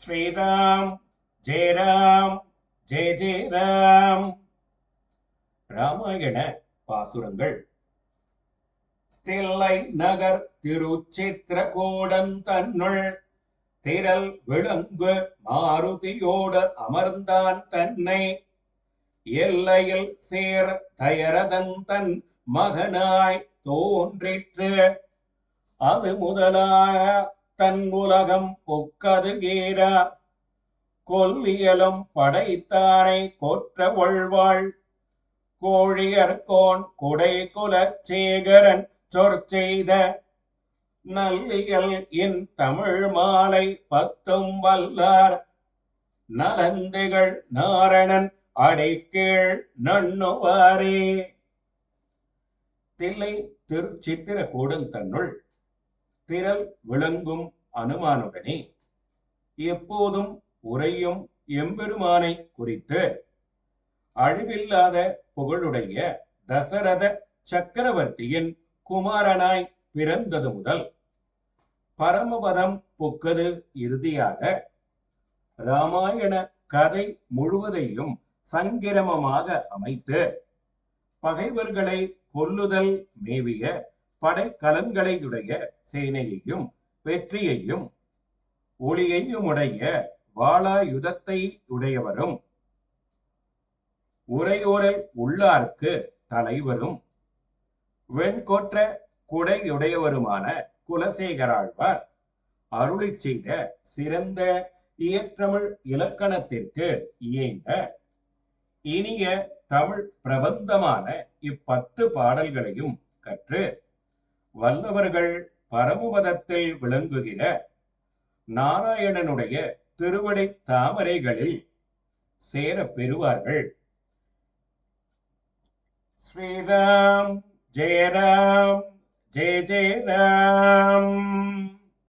ஸ்ரீராம் ஜெய ராம் ஜெய ஜெய ராம். ராமாயண பாசுரங்கள். தில்லை நகர் திருச்சித்திரகூடன் தன்னுள் திரள் விளங்கு மாருதியோடு அமர்ந்தான் தன்னை எல்லையில் சேர் தயரதன் தன் மகனாய் தோன்றிற்று. அது முதலாக தன் உலகம் பொக்கது கீரா கொல்லியலும் படைத்தாரை கொற்ற ஒழ்வாள் கோழியர்கோன் குடை குலச்சேகரன் சொற்செய்த நல்லியல் இன் தமிழ் மாலை பத்தும் வல்லார் நலந்திகள் நாரணன் அடிக்கீழ் நண்ணுவாரே. தில்லை திருச்சித்திரகூடன் தன்னுள் திரள் விளங்கும் அனுமானுடனே எப்போதும் உரையும் எம்பெருமானை குறித்து அழிவில்லாத புகழுடைய தசரத சக்கரவர்த்தியின் குமாரனாய் பிறந்தது முதல் பரமபதம் புக்கது இறுதியாக ராமாயண கதை முழுவதையும் சங்கிரமமாக அமைத்து பகைவர்களை கொல்லுதல் மேவிய படைக்கலன்களையுடைய சேனையையும் வெற்றியையும் ஒளியையும் உடைய வாளாயுதத்தை உடையவரும் உரையோரல் உள்ளார்க்கு தலைவரும் வெண்கொற்ற குடையுடையவருமான குலசேகராழ்வார் அருளி செய்த சிறந்த இயற்றமிழ் இலக்கணத்திற்கு இயைந்த இனிய தமிழ் பிரபந்தமான இப்பத்து பாடல்களையும் கற்று வல்லவர்கள் பரமபதத்தில் விளங்குகிற நாராயணனுடைய திருவடை தாமரைகளில் சேர பெறுவார்கள். ஸ்ரீராம் ஜெய ராம் ஜெய ஜெய ராம்.